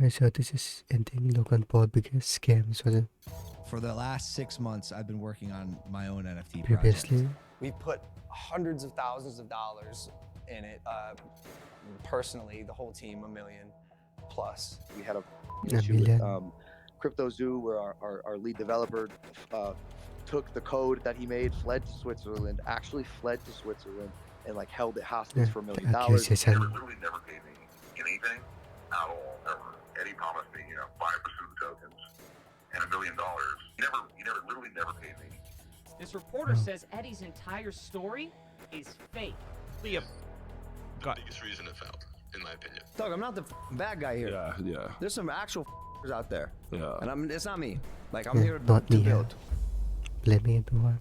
So this is ending Logan Paul biggest scams, was it? For the last 6 months, I've been working on my own NFT project. Previously, We put hundreds of thousands of dollars in it. Personally, the whole team, $1 million plus. We had a a issue with million. CryptoZoo, where our lead developer took the code that he made, fled to Switzerland, and like held it hostage for $1 million. Accusation. Literally never paid me anything at all, ever. Eddie promised me, 5% of the tokens and $1 million. He literally never paid me. This reporter says Eddie's entire story is fake. The God. biggest reason it failed, in my opinion. Doug, I'm not the bad guy here. Yeah. There's some actual out there, Yeah. and it's not me. Like, I'm here Not to me, build. blaming everyone.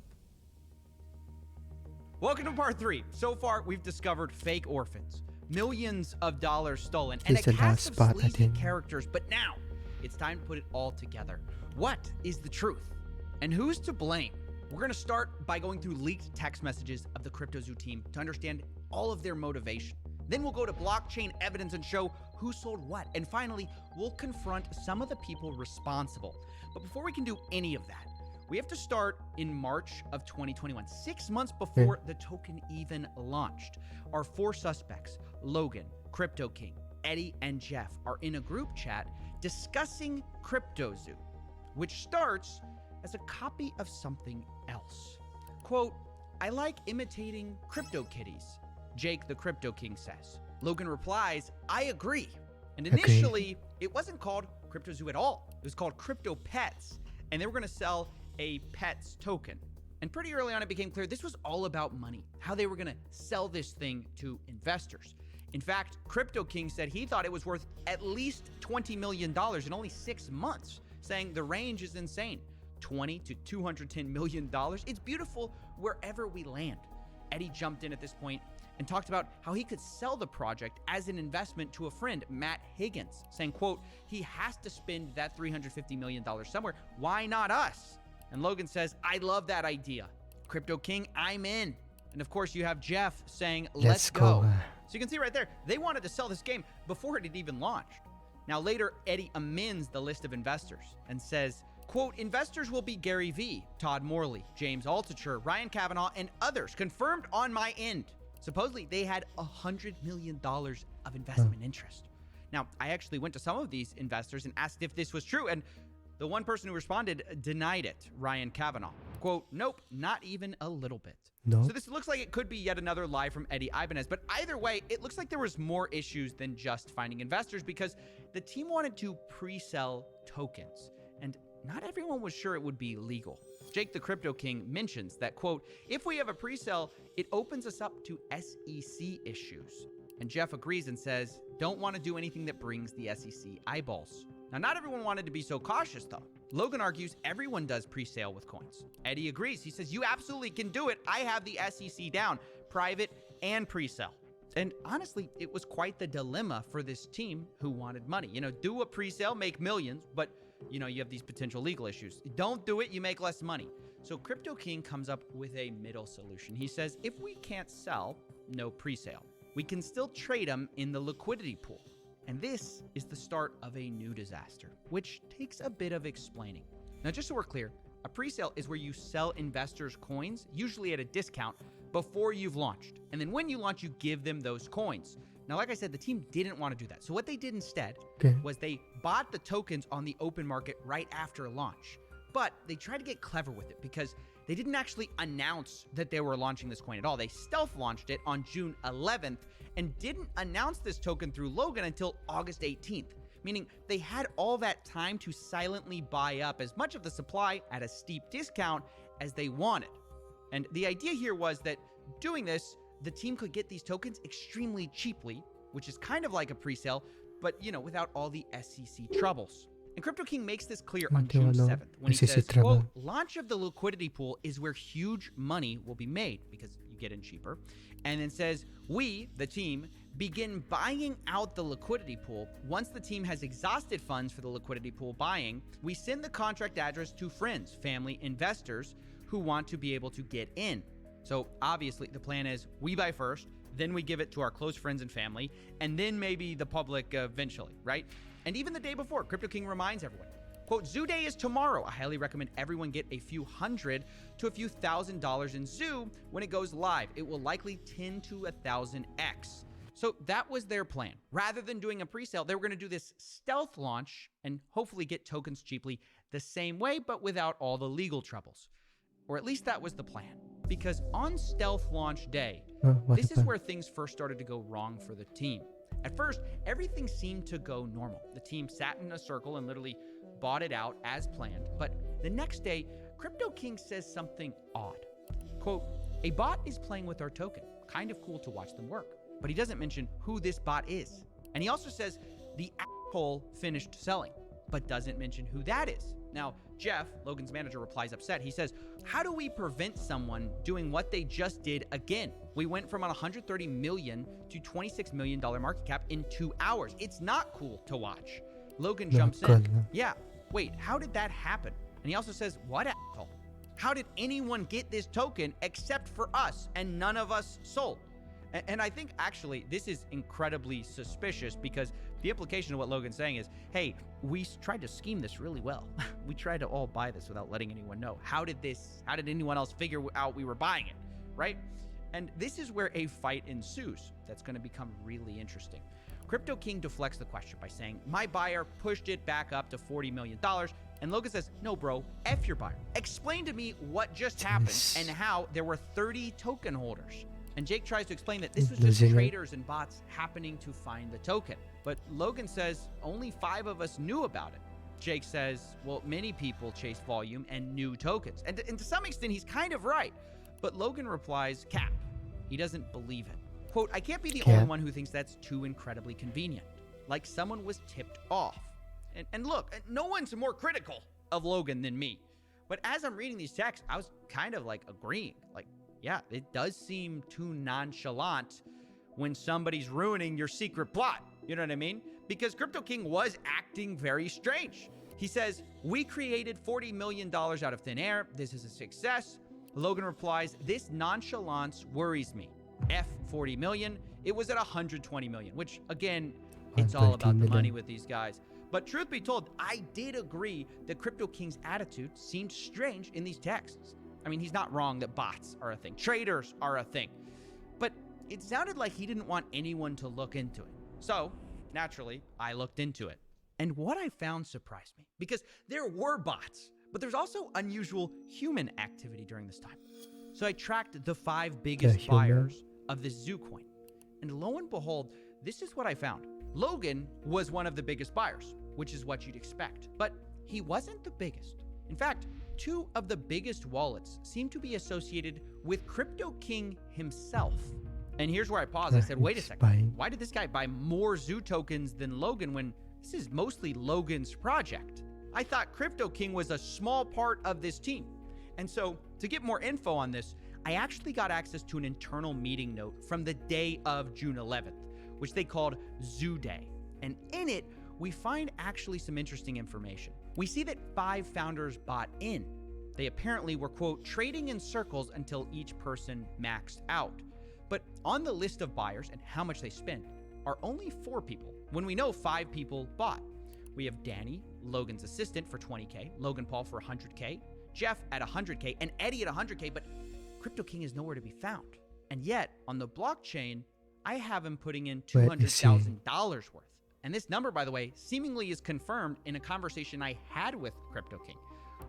Welcome to part 3. So far, we've discovered fake orphans, millions of dollars stolen, This and a is the last cast of spot, I sleazy think. characters. But now, it's time to put it all together. What is the truth? And who's to blame? We're going to start by going through leaked text messages of the CryptoZoo team to understand all of their motivation. Then we'll go to blockchain evidence and show who sold what. And finally, we'll confront some of the people responsible. But before we can do any of that, we have to start in March of 2021, 6 months before the token even launched. Our 4 suspects, Logan, Crypto King, Eddie, and Jeff, are in a group chat discussing CryptoZoo, which starts as a copy of something else. Quote, "I like imitating crypto kitties," Jake the Crypto King says. Logan replies, "I agree." And Agree. initially, it wasn't called CryptoZoo at all. It was called Crypto Pets, and they were going to sell a Pets token. And pretty early on, it became clear this was all about money, how they were going to sell this thing to investors. In fact, Crypto King said he thought it was worth at least $20 million in only 6 months, saying the range is insane. $20 to $210 million. It's beautiful wherever we land. Eddie jumped in at this point and talked about how he could sell the project as an investment to a friend, Matt Higgins, saying, quote, "He has to spend that $350 million somewhere. Why not us?" And Logan says, "I love that idea. Crypto King, I'm in." And of course, you have Jeff saying, "Let's go." So you can see right there, they wanted to sell this game before it had even launched. Now later, Eddie amends the list of investors and says, quote, "Investors will be Gary Vee, Todd Morley, James Altucher, Ryan Kavanaugh, and others confirmed on my end." Supposedly, they had $100 million of investment interest. Now, I actually went to some of these investors and asked if this was true, and the one person who responded denied it, Ryan Kavanaugh. Quote, "Nope, not even a little bit." No. So this looks like it could be yet another lie from Eddie Ibanez, but either way, it looks like there was more issues than just finding investors because the team wanted to pre-sell tokens, and not everyone was sure it would be legal. Jake the Crypto King mentions that, quote, "If we have a pre-sale, it opens us up to SEC issues." And Jeff agrees and says, "Don't want to do anything that brings the SEC eyeballs." Now, not everyone wanted to be so cautious, though. Logan argues everyone does pre-sale with coins. Eddie agrees. He says, "You absolutely can do it. I have the SEC down, private and pre-sale." And honestly, it was quite the dilemma for this team who wanted money. Do a pre-sale, make millions, but you have these potential legal issues. Don't do it, you make less money. So Crypto King comes up with a middle solution. He says, if we can't sell, no pre-sale. We can still trade them in the liquidity pool. And this is the start of a new disaster, which takes a bit of explaining. Now, just so we're clear, a pre-sale is where you sell investors coins, usually at a discount, before you've launched. And then when you launch, you give them those coins. Now, like I said, the team didn't want to do that. So what they did instead was they bought the tokens on the open market right after launch. But they tried to get clever with it because they didn't actually announce that they were launching this coin at all. They stealth launched it on June 11th and didn't announce this token through Logan until August 18th, meaning they had all that time to silently buy up as much of the supply at a steep discount as they wanted. And the idea here was that doing this, the team could get these tokens extremely cheaply, which is kind of like a pre-sale, but without all the SEC troubles. And Crypto King makes this clear on June 7th when he says, quote, "Launch of the liquidity pool is where huge money will be made because you get in cheaper." And then says, "We, the team, begin buying out the liquidity pool. Once the team has exhausted funds for the liquidity pool buying, we send the contract address to friends, family, investors who want to be able to get in." So obviously the plan is we buy first, then we give it to our close friends and family, and then maybe the public eventually, right? And even the day before, Crypto King reminds everyone, quote, Zoo Day is tomorrow. I highly recommend everyone get a few hundred to a few $1,000s in Zoo when it goes live. It will likely 10 to 1,000x. So that was their plan. Rather than doing a pre-sale, they were going to do this stealth launch and hopefully get tokens cheaply the same way, but without all the legal troubles. Or at least that was the plan. Because on stealth launch day, this is where things first started to go wrong for the team. At first, everything seemed to go normal. The team sat in a circle and literally bought it out as planned. But the next day, Crypto King says something odd. Quote, a bot is playing with our token. Kind of cool to watch them work. But he doesn't mention who this bot is. And he also says the asshole finished selling, but doesn't mention who that is. Now, Jeff, Logan's manager, replies upset. He says, how do we prevent someone doing what they just did again? We went from a $130 million to $26 million market cap in 2 hours. It's not cool to watch. Logan jumps in. Yeah, wait, how did that happen? And he also says, what asshole? How did anyone get this token except for us and none of us sold? And I think actually this is incredibly suspicious because the implication of what Logan's saying is, hey, we tried to scheme this really well. We tried to all buy this without letting anyone know. How did anyone else figure out we were buying it, right? And this is where a fight ensues that's going to become really interesting. Crypto King deflects the question by saying, my buyer pushed it back up to $40 million. And Logan says, no, bro, F your buyer. Explain to me what just happened and how there were 30 token holders. And Jake tries to explain that this was just traders and bots happening to find the token. But Logan says only 5 of us knew about it. Jake says, well, many people chase volume and new tokens. And to some extent, he's kind of right. But Logan replies, cap. He doesn't believe it. Quote, I can't be the only one who thinks that's too incredibly convenient. Like someone was tipped off. And look, no one's more critical of Logan than me. But as I'm reading these texts, I was kind of like agreeing. Like, yeah, it does seem too nonchalant when somebody's ruining your secret plot. You know what I mean? Because Crypto King was acting very strange. He says, we created $40 million out of thin air. This is a success. Logan replies, this nonchalance worries me. F 40 million. It was at 120 million, which again, it's all about the money with these guys. But truth be told, I did agree that Crypto King's attitude seemed strange in these texts. I mean, he's not wrong that bots are a thing. Traders are a thing. But it sounded like he didn't want anyone to look into it. So, naturally, I looked into it. And what I found surprised me, because there were bots, but there's also unusual human activity during this time. So I tracked the 5 biggest buyers of the Zoo coin. And lo and behold, this is what I found. Logan was one of the biggest buyers, which is what you'd expect. But he wasn't the biggest. In fact, 2 of the biggest wallets seem to be associated with Crypto King himself. And here's where I paused. I said, wait a second. Why did this guy buy more Zoo tokens than Logan when this is mostly Logan's project? I thought Crypto King was a small part of this team. And so to get more info on this, I actually got access to an internal meeting note from the day of June 11th, which they called Zoo Day. And in it, we find actually some interesting information. We see that 5 founders bought in. They apparently were, quote, trading in circles until each person maxed out. But on the list of buyers and how much they spent are only 4 people, when we know 5 people bought. We have Danny, Logan's assistant, for 20K, Logan Paul for 100K, Jeff at 100K, and Eddie at 100K, but Crypto King is nowhere to be found. And yet, on the blockchain, I have him putting in $200,000 worth. And this number, by the way, seemingly is confirmed in a conversation I had with Crypto King,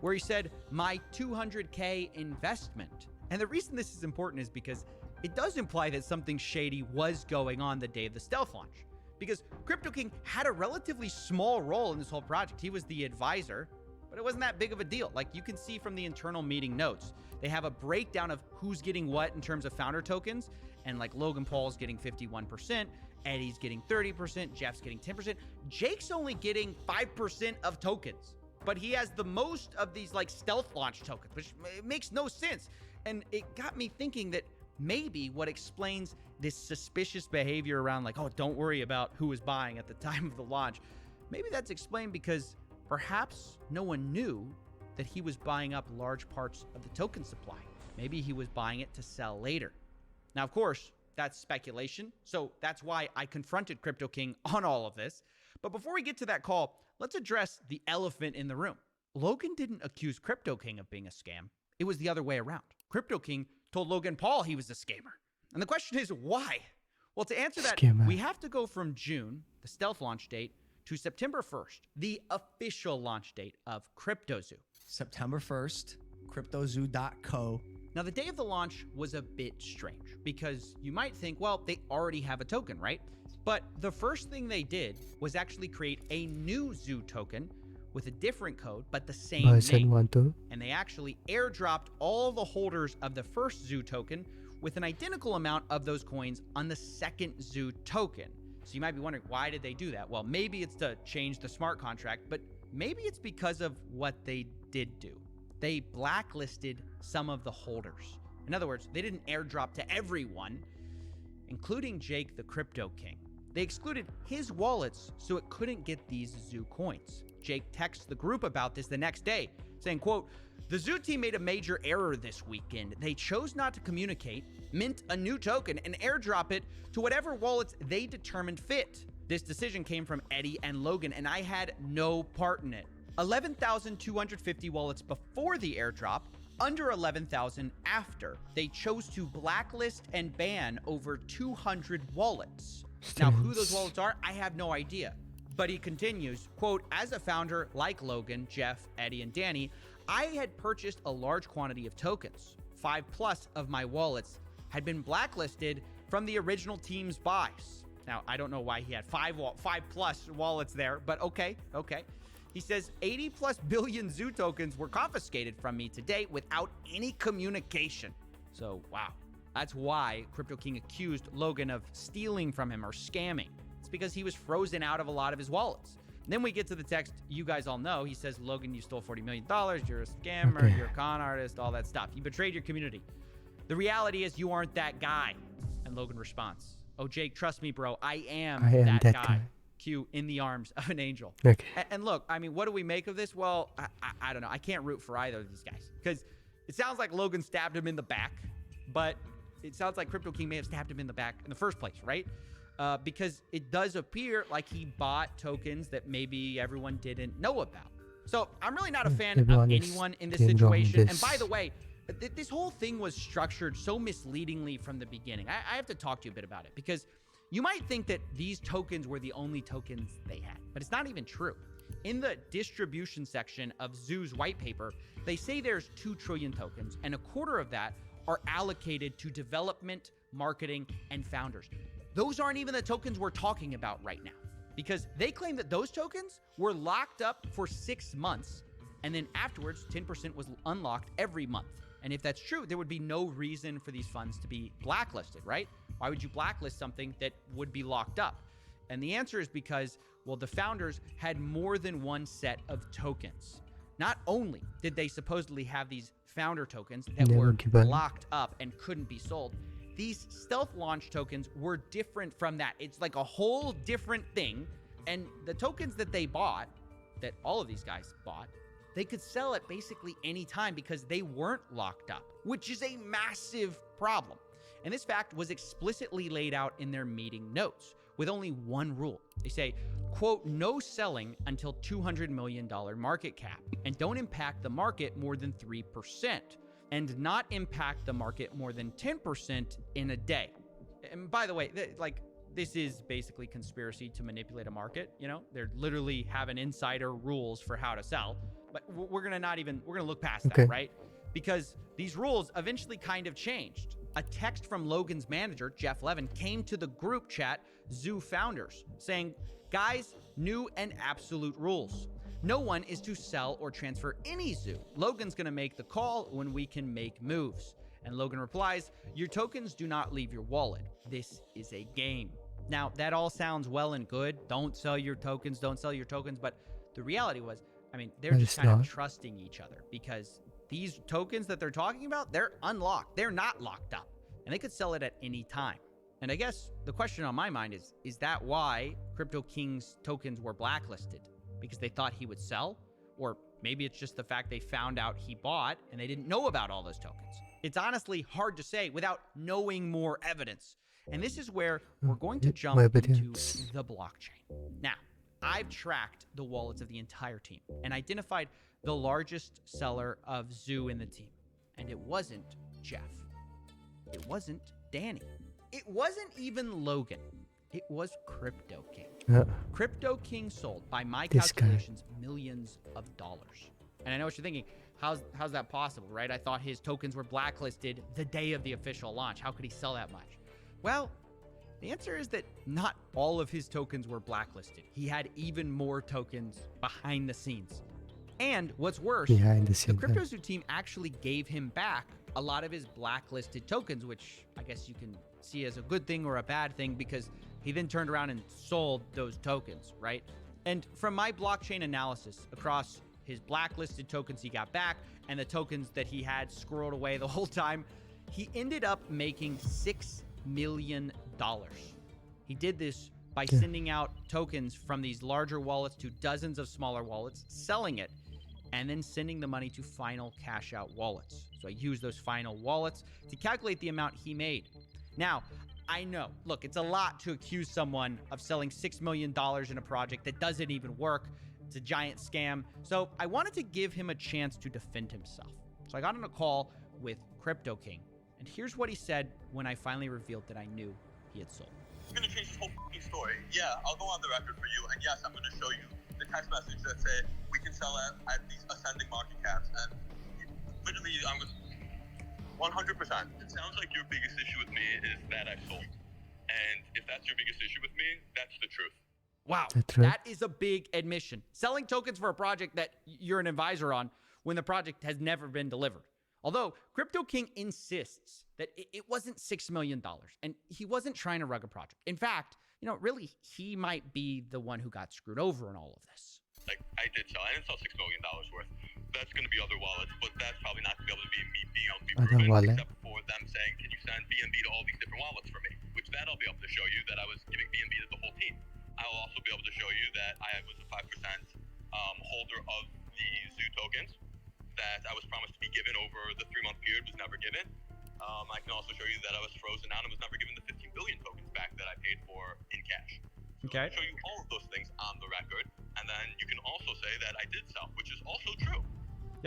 where he said, my 200K investment. And the reason this is important is because it does imply that something shady was going on the day of the stealth launch. Because Crypto King had a relatively small role in this whole project. He was the advisor, but it wasn't that big of a deal. Like you can see from the internal meeting notes, they have a breakdown of who's getting what in terms of founder tokens. And like Logan Paul's getting 51%, Eddie's getting 30%, Jeff's getting 10%. Jake's only getting 5% of tokens, but he has the most of these like stealth launch tokens, which makes no sense. And it got me thinking that maybe what explains this suspicious behavior around like, oh, don't worry about who was buying at the time of the launch. Maybe that's explained because perhaps no one knew that he was buying up large parts of the token supply. Maybe he was buying it to sell later. Now, of course, that's speculation. So that's why I confronted Crypto King on all of this. But before we get to that call, let's address the elephant in the room. Logan didn't accuse Crypto King of being a scam. It was the other way around. Crypto King told Logan Paul he was a scammer. And the question is, why? Well, to answer that, Scammer. we have to go from June, the stealth launch date, to September 1st, the official launch date of CryptoZoo. September 1st, cryptozoo.co. Now, the day of the launch was a bit strange because you might think, well, they already have a token, right? But the first thing they did was actually create a new Zoo token with a different code, but the same Person name. want to. And they actually airdropped all the holders of the first Zoo token with an identical amount of those coins on the second Zoo token. So you might be wondering, why did they do that? Well, maybe it's to change the smart contract, but maybe it's because of what they did do. They blacklisted some of the holders. In other words, they didn't airdrop to everyone, including Jake the Crypto King. They excluded his wallets so it couldn't get these Zoo coins. Jake texts the group about this the next day, saying, quote, "The Zoo team made a major error this weekend. They chose not to communicate, mint a new token, and airdrop it to whatever wallets they determined fit. This decision came from Eddie and Logan, and I had no part in it. 11,250 wallets before the airdrop, under 11,000 after. They chose to blacklist and ban over 200 wallets. Now, who those wallets are, I have no idea." But he continues, quote, "As a founder like Logan, Jeff, Eddie, and Danny, I had purchased a large quantity of tokens. 5+ of my wallets had been blacklisted from the original team's buys." Now, I don't know why he had 5+ wallets there, but okay. He says 80+ billion Zoo tokens were confiscated from me to date without any communication. So, wow. That's why Crypto King accused Logan of stealing from him or scamming. It's because he was frozen out of a lot of his wallets. And then we get to the text you guys all know. He says, "Logan, you stole $40 million. You're a scammer. Okay. You're a con artist, all that stuff. You betrayed your community. The reality is you aren't that guy." And Logan responds, "Oh, Jake, trust me, bro. I am that guy. Q, in the arms of an angel." Okay. And look, I mean, what do we make of this? Well, I don't know. I can't root for either of these guys because it sounds like Logan stabbed him in the back, but it sounds like Crypto King may have stabbed him in the back in the first place, right? Because it does appear like he bought tokens that maybe everyone didn't know about. So I'm really not a fan of Everyone is anyone in this doing wrong with situation. And this. by the way, this whole thing was structured so misleadingly from the beginning. I have to talk to you a bit about it because you might think that these tokens were the only tokens they had, but it's not even true. In the distribution section of Zoo's white paper, they say there's 2 trillion tokens, and a quarter of that are allocated to development, marketing, and founders. Those aren't even the tokens we're talking about right now, because they claim that those tokens were locked up for 6 months, and then afterwards, 10% was unlocked every month. And if that's true, there would be no reason for these funds to be blacklisted, right? Why would you blacklist something that would be locked up? And the answer is because, well, the founders had more than one set of tokens. Not only did they supposedly have these founder tokens that Never were give up. locked up and couldn't be sold, these stealth launch tokens were different from that. It's like a whole different thing. And the tokens that they bought, that all of these guys bought, they could sell at basically any time because they weren't locked up, which is a massive problem. And this fact was explicitly laid out in their meeting notes with only one rule. They say, quote, "No selling until $200 million market cap, and don't impact the market more than 3%, and not impact the market more than 10% in a day." And by the way, this is basically conspiracy to manipulate a market. You know, they're literally having insider rules for how to sell, but we're going to look past Okay. that, right? Because these rules eventually kind of changed. A text from Logan's manager, Jeff Levin, came to the group chat, Zoo Founders, saying, "Guys, new and absolute rules. No one is to sell or transfer any Zoo. Logan's going to make the call when we can make moves." And Logan replies, "Your tokens do not leave your wallet. This is a game." Now, that all sounds well and good. Don't sell your tokens, but the reality was, I mean, they're But just it's kind of not. trusting each other because these tokens that they're talking about, they're unlocked. They're not locked up, and they could sell it at any time. And I guess the question on my mind is that why Crypto King's tokens were blacklisted? Because they thought he would sell? Or maybe it's just the fact they found out he bought and they didn't know about all those tokens. It's honestly hard to say without knowing more evidence. And this is where we're going to My jump into obedience. the blockchain. Now, I've tracked the wallets of the entire team and identified the largest seller of Zoo in the team. And it wasn't Jeff. It wasn't Danny. It wasn't even Logan. It was Crypto King. Crypto King sold, by my This guy. calculations, millions of dollars. And I know what you're thinking. How's that possible, right? I thought his tokens were blacklisted the day of the official launch. How could he sell that much? Well, the answer is that not all of his tokens were blacklisted. He had even more tokens behind the scenes. And what's worse, Behind the the scenes. CryptoZoo team actually gave him back a lot of his blacklisted tokens, which I guess you can see as a good thing or a bad thing, because he then turned around and sold those tokens, right? And from my blockchain analysis across his blacklisted tokens he got back and the tokens that he had squirreled away the whole time, he ended up making $6 million. He did this by sending out tokens from these larger wallets to dozens of smaller wallets, selling it, and then sending the money to final cash out wallets. So I used those final wallets to calculate the amount he made. Now, I know, look, it's a lot to accuse someone of selling $6 million in a project that doesn't even work. It's a giant scam. So I wanted to give him a chance to defend himself. So I got on a call with Crypto King, and here's what he said when I finally revealed that I knew he had sold. I'm gonna change this whole fucking story. Yeah, I'll go on the record for you, and yes, I'm gonna show you the text message that say we can sell at these ascending market caps, and literally, I'm 100%. It sounds like your biggest issue with me is that I sold, and if that's your biggest issue with me, that's the truth. Wow, That's right. that is a big admission. Selling tokens for a project that you're an advisor on when the project has never been delivered. Although Crypto King insists that it wasn't $6 million and he wasn't trying to rug a project. In fact, really, he might be the one who got screwed over in all of this. Like, I didn't sell $6 million worth. That's going to be other wallets, but that's probably not going to be able to be me being able to be Other proven, wallet. except for them saying, can you send BNB to all these different wallets for me? Which that I'll be able to show you that I was giving BNB to the whole team. I'll also be able to show you that I was a 5% holder of the Zoo tokens that I was promised to be given over the 3-month period, was never given. I can also show you that I was frozen out and was never given the 15 billion tokens back that I paid for in cash. So Okay. I'll show you all of those things on the record, and then you can also say that I did sell, which is also true.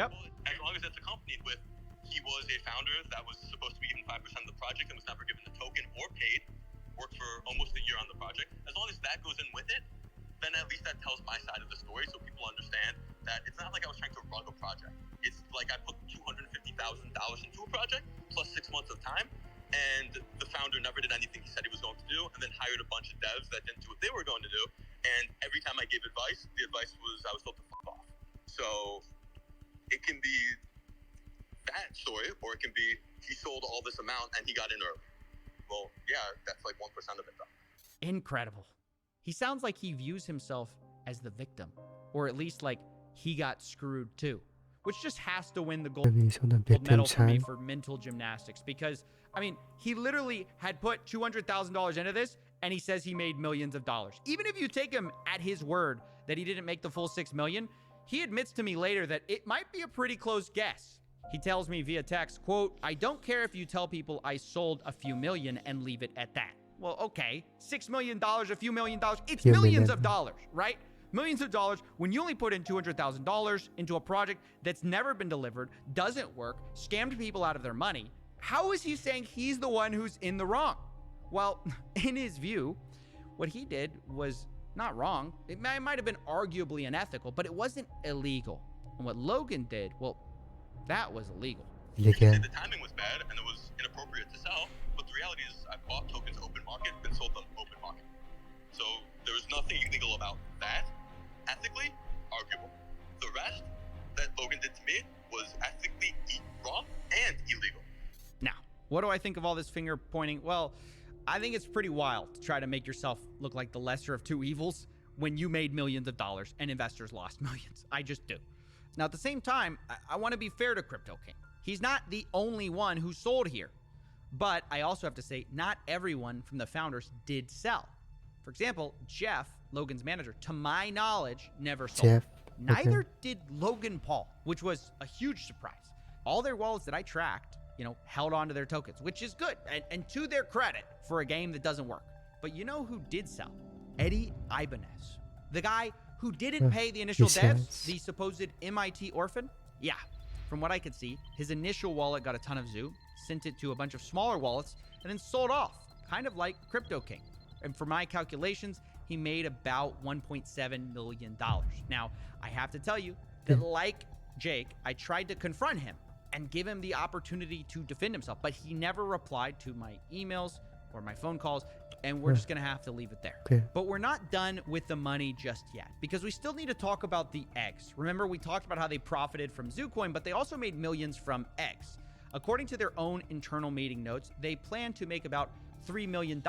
Yep. But as long as it's accompanied with he was a founder that was supposed to be given 5% of the project and was never given the token or paid, worked for almost a year on the project. As long as that goes in with it, then at least that tells my side of the story so people understand that it's not like I was trying to rug a project. It's like I put $250,000 into a project plus 6 months of time, and the founder never did anything he said he was going to do, and then hired a bunch of devs that didn't do what they were going to do. And every time I gave advice, the advice was I was told to fuck off. So it can be that story, or it can be he sold all this amount and he got in early. Well, yeah, that's like 1% of it though. Incredible. He sounds like he views himself as the victim, or at least like he got screwed too, which just has to win the gold Maybe he's on the medal victim for me side. for mental gymnastics, because he literally had put $200,000 into this and he says he made millions of dollars. Even if you take him at his word that he didn't make the full 6 million, he admits to me later that it might be a pretty close guess. He tells me via text, quote, "I don't care if you tell people I sold a few million and leave it at that." Well, okay, $6 million, a few $1 million, it's Few millions million. of dollars, right? Millions of dollars when you only put in $200,000 into a project that's never been delivered, doesn't work, scammed people out of their money. How is he saying he's the one who's in the wrong? Well, in his view, what he did was not wrong. It might have been arguably unethical, but it wasn't illegal. And what Logan did, well, that was illegal. You can say Again. the timing was bad and it was inappropriate to sell, but the reality is I bought tokens open market and sold them open market. So there was nothing illegal about that. Ethically, arguable. The rest that Logan did to me was ethically wrong and illegal. Now, what do I think of all this finger pointing? Well, I think it's pretty wild to try to make yourself look like the lesser of two evils when you made millions of dollars and investors lost millions. I just do. Now, at the same time, I want to be fair to Crypto King. He's not the only one who sold here. But I also have to say, not everyone from the founders did sell. For example, Jeff, Logan's manager, to my knowledge, never sold. Jeff. Neither Okay. did Logan Paul, which was a huge surprise. All their wallets that I tracked held on to their tokens, which is good. And to their credit for a game that doesn't work. But you know who did sell? Eddie Ibanez. The guy who didn't pay the initial devs, the supposed MIT orphan? Yeah. From what I could see, his initial wallet got a ton of Zoo, sent it to a bunch of smaller wallets, and then sold off, kind of like Crypto King. And for my calculations, he made about $1.7 million. Now, I have to tell you that like Jake, I tried to confront him and give him the opportunity to defend himself, but he never replied to my emails or my phone calls, and we're just gonna have to leave it there. Okay. But we're not done with the money just yet, because we still need to talk about the eggs. Remember, we talked about how they profited from ZooCoin, but they also made millions from eggs. According to their own internal meeting notes, they plan to make about $3 million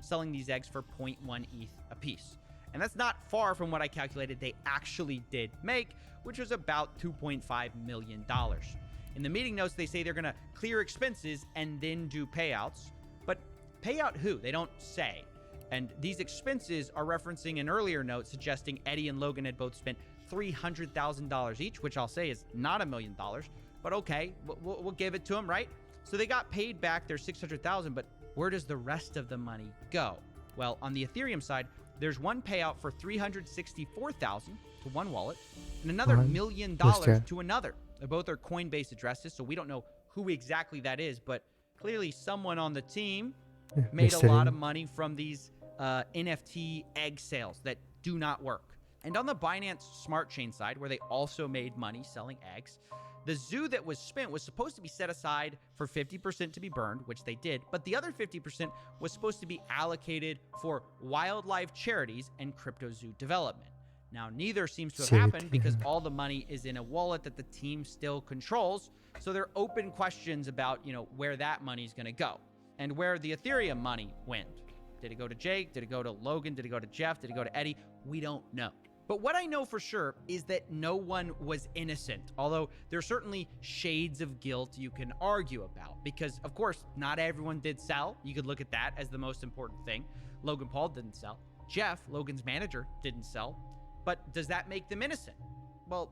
selling these eggs for 0.1 ETH a piece. And that's not far from what I calculated they actually did make, which was about $2.5 million. In the meeting notes, they say they're gonna clear expenses and then do payouts. But pay out who? They don't say. And these expenses are referencing an earlier note suggesting Eddie and Logan had both spent $300,000 each, which I'll say is not $1 million, but okay, we'll give it to them, right? So they got paid back their $600,000, but where does the rest of the money go? Well, on the Ethereum side, there's one payout for $364,000 to one wallet and another $1 million to another. Both are Coinbase addresses, so we don't know who exactly that is, but clearly someone on the team made a lot of money from these NFT egg sales that do not work. And on the Binance Smart Chain side, where they also made money selling eggs, the zoo that was spent was supposed to be set aside for 50% to be burned, which they did, but the other 50% was supposed to be allocated for wildlife charities and crypto zoo development. Now, neither seems to have happened because all the money is in a wallet that the team still controls, so there are open questions about, where that money is going to go and where the Ethereum money went. Did it go to Jake? Did it go to Logan? Did it go to Jeff? Did it go to Eddie? We don't know. But what I know for sure is that no one was innocent, although there are certainly shades of guilt you can argue about because, of course, not everyone did sell. You could look at that as the most important thing. Logan Paul didn't sell. Jeff, Logan's manager, didn't sell. But does that make them innocent? Well,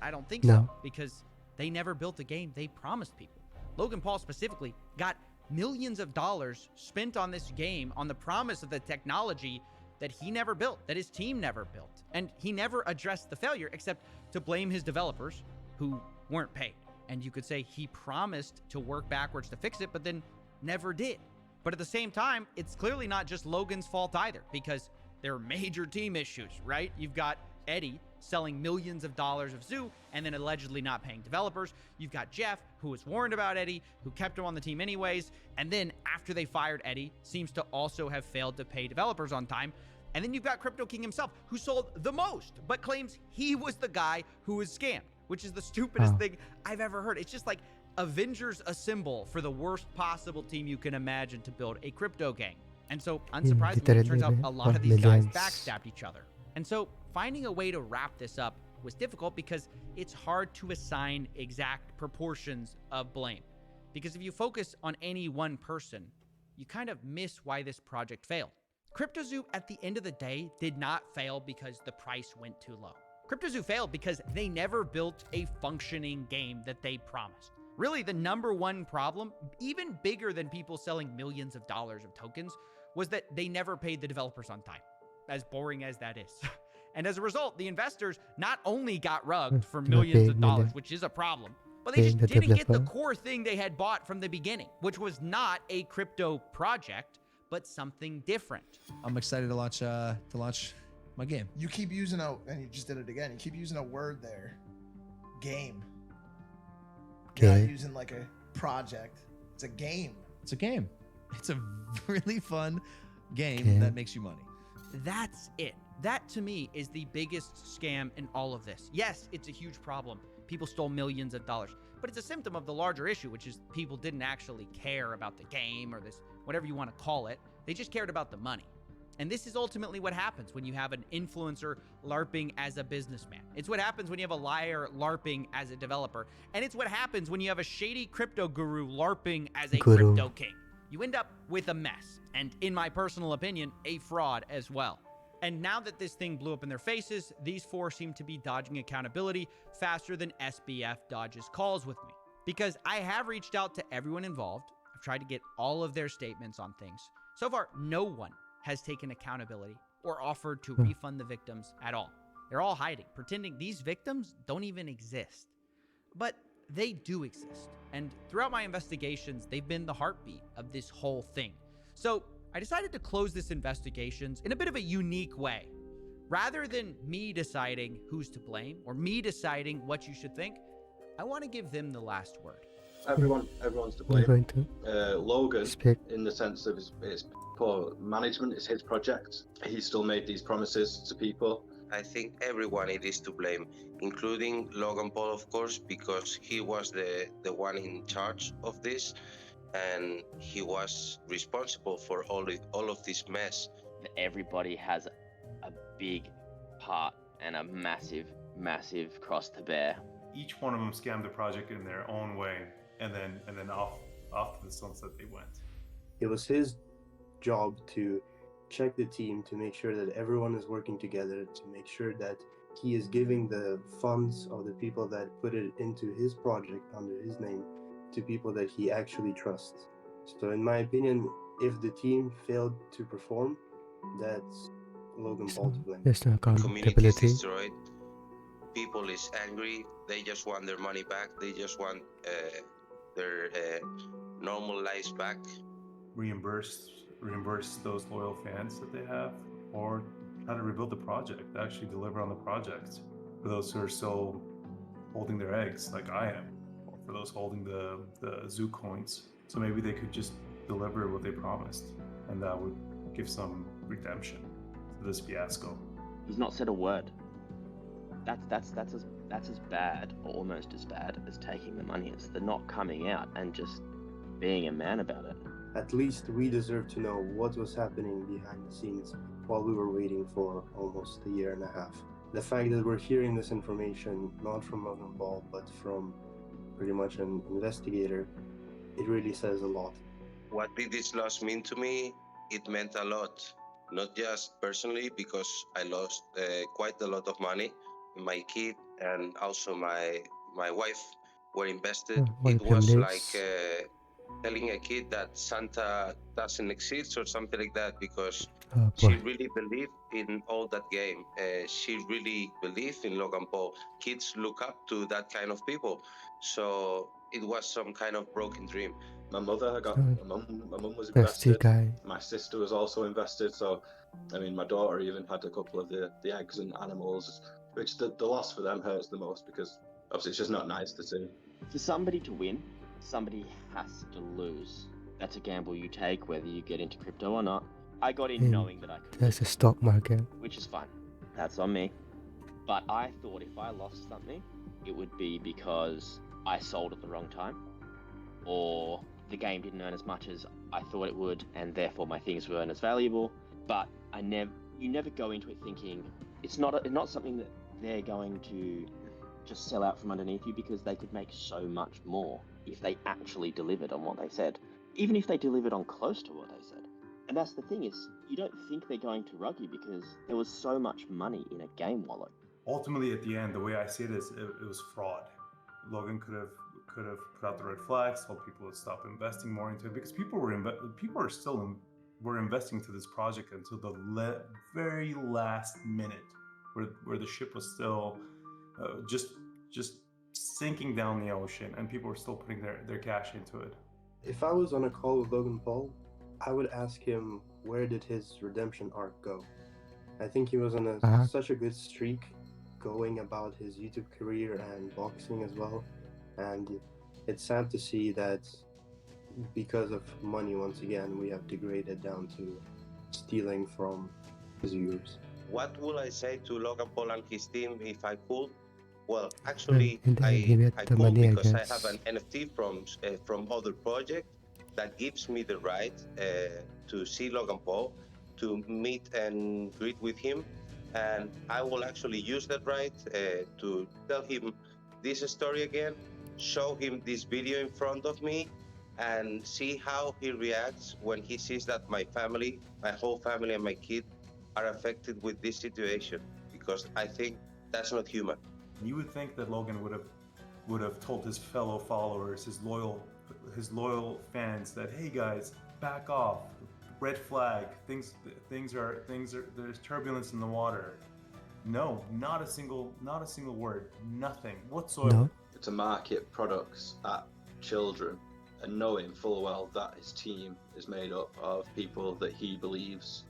I don't think so, because they never built a game they promised people. Logan Paul specifically got millions of dollars spent on this game on the promise of the technology that he never built, that his team never built. And he never addressed the failure except to blame his developers who weren't paid. And you could say he promised to work backwards to fix it, but then never did. But at the same time, it's clearly not just Logan's fault either, because there are major team issues, right? You've got Eddie selling millions of dollars of Zoo and then allegedly not paying developers. You've got Jeff, who was warned about Eddie, who kept him on the team anyways. And then after they fired Eddie, seems to also have failed to pay developers on time. And then you've got Crypto King himself, who sold the most, but claims he was the guy who was scammed, which is the stupidest thing I've ever heard. It's just like Avengers Assemble for the worst possible team you can imagine to build a crypto gang. And so, unsurprisingly, it turns out a lot of these guys backstabbed each other. And so, finding a way to wrap this up was difficult because it's hard to assign exact proportions of blame. Because if you focus on any one person, you kind of miss why this project failed. CryptoZoo, at the end of the day, did not fail because the price went too low. CryptoZoo failed because they never built a functioning game that they promised. Really, the number one problem, even bigger than people selling millions of dollars of tokens, was that they never paid the developers on time, as boring as that is. And as a result, the investors not only got rugged for millions of dollars, which is a problem, but they just didn't get the core thing they had bought from the beginning, which was not a crypto project, but something different. I'm excited to launch my game. You keep using and you just did it again. You keep using a word there, game. You're not using like a project. It's a game. It's a game. It's a really fun game that makes you money. That's it. That to me is the biggest scam in all of this. Yes, it's a huge problem. People stole millions of dollars, but it's a symptom of the larger issue, which is people didn't actually care about the game or this, whatever you want to call it. They just cared about the money. And this is ultimately what happens when you have an influencer LARPing as a businessman. It's what happens when you have a liar LARPing as a developer. And it's what happens when you have a shady crypto guru LARPing as a crypto king. You end up with a mess. And in my personal opinion, a fraud as well. And now that this thing blew up in their faces, these four seem to be dodging accountability faster than SBF dodges calls with me. because I have reached out to everyone involved. I've tried to get all of their statements on things. So far, no one has taken accountability or offered to refund the victims at all. They're all hiding, pretending these victims don't even exist. But they do exist. And throughout my investigations, they've been the heartbeat of this whole thing. So I decided to close this investigations in a bit of a unique way. Rather than me deciding who's to blame or me deciding what you should think, I want to give them the last word. Everyone's to You're blame. going to Logan, speak. in the sense of his poor management, is his project. He still made these promises to people. I think everyone it is to blame, including Logan Paul, of course, because he was the one in charge of this, and he was responsible for all of this mess. Everybody has a big part and a massive cross to bear. Each one of them scammed the project in their own way, and then off to the sunset they went. It was his job to check the team, to make sure that everyone is working together, to make sure that he is giving the funds of the people that put it into his project under his name to people that he actually trusts. So in my opinion, if the team failed to perform, that's Logan Paul to blame. There's no Community is accountability. destroyed. People is angry. They just want their money back. They just want their normal lives back. Reimburse those loyal fans that they have, or how to rebuild the project, actually deliver on the project for those who are still holding their eggs like I am, or for those holding the zoo coins. So maybe they could just deliver what they promised, and that would give some redemption to this fiasco. He's not said a word. That's as bad, or almost as bad, as taking the money. It's the not coming out and just being a man about it. At least we deserve to know what was happening behind the scenes while we were waiting for almost a year and a half. The fact that we're hearing this information not from Logan Paul but from pretty much an investigator, it really says a lot. What did this loss mean to me? It meant a lot, not just personally, because I lost quite a lot of money. My kid and also my wife were invested. It was like telling a kid that Santa doesn't exist or something like that, because she really believed in all that game. She really believed in Logan Paul. Kids look up to that kind of people. So it was some kind of broken dream. My mother my mum was invested. My sister was also invested. So, I mean, my daughter even had a couple of the eggs and animals, which the loss for them hurts the most, because obviously it's just not nice to see. For somebody to win, somebody has to lose. That's a gamble you take, whether you get into crypto or not. I got in knowing that I could. There's a stock market. Which is fine. That's on me. But I thought if I lost something, it would be because I sold at the wrong time, or the game didn't earn as much as I thought it would, and therefore my things weren't as valuable. But you never go into it thinking it's not something that they're going to just sell out from underneath you, because they could make so much more if they actually delivered on what they said, even if they delivered on close to what they said. And that's the thing, is you don't think they're going to rug you because there was so much money in a game wallet. Ultimately, at the end, the way I see it is it was fraud. Logan could have put out the red flags, told people to stop investing more into it, because people were investing into this project until the very last minute, where the ship was still just sinking down the ocean, and people were still putting their cash into it. If I was on a call with Logan Paul, I would ask him, where did his redemption arc go? I think he was on such a good streak going about his YouTube career and boxing as well. And it's sad to see that because of money, once again, we have degraded down to stealing from his viewers. What would I say to Logan Paul and his team if I could? Well, actually, I could, because I have an NFT from other project that gives me the right to see Logan Paul, to meet and greet with him, and I will actually use that right to tell him this story again, show him this video in front of me, and see how he reacts when he sees that my family, my whole family and my kid are affected with this situation, because I think that's not human. You would think that Logan would have would have told his fellow followers, his loyal fans that, hey guys, back off, red flag, things are there's turbulence in the water. No, not a single word, nothing whatsoever. No. To market products at children and knowing full well that his team is made up of people that he believes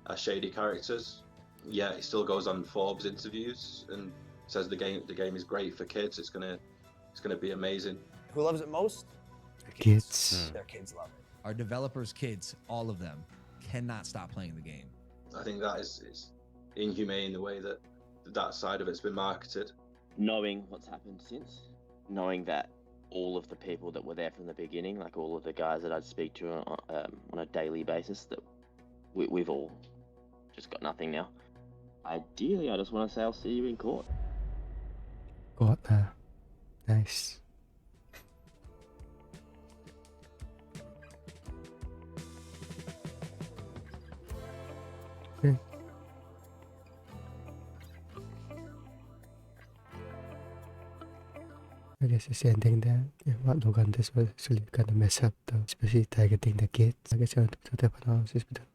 are shady characters. Yeah, he still goes on Forbes interviews and says the game is great for kids. It's gonna be amazing. Who loves it most? Kids. Their kids love it. Our developers' kids, all of them, cannot stop playing the game. I think that is inhumane the way that side of it's been marketed. Knowing what's happened since, knowing that all of the people that were there from the beginning, like all of the guys that I'd speak to on a daily basis, that we've all just got nothing now. Ideally, I just want to say I'll see you in court. Court, nice. Okay. I guess it's ending there. Yeah, what Logan, this was actually kind of messed up though, especially targeting the kids. I guess I want to put up an analysis, but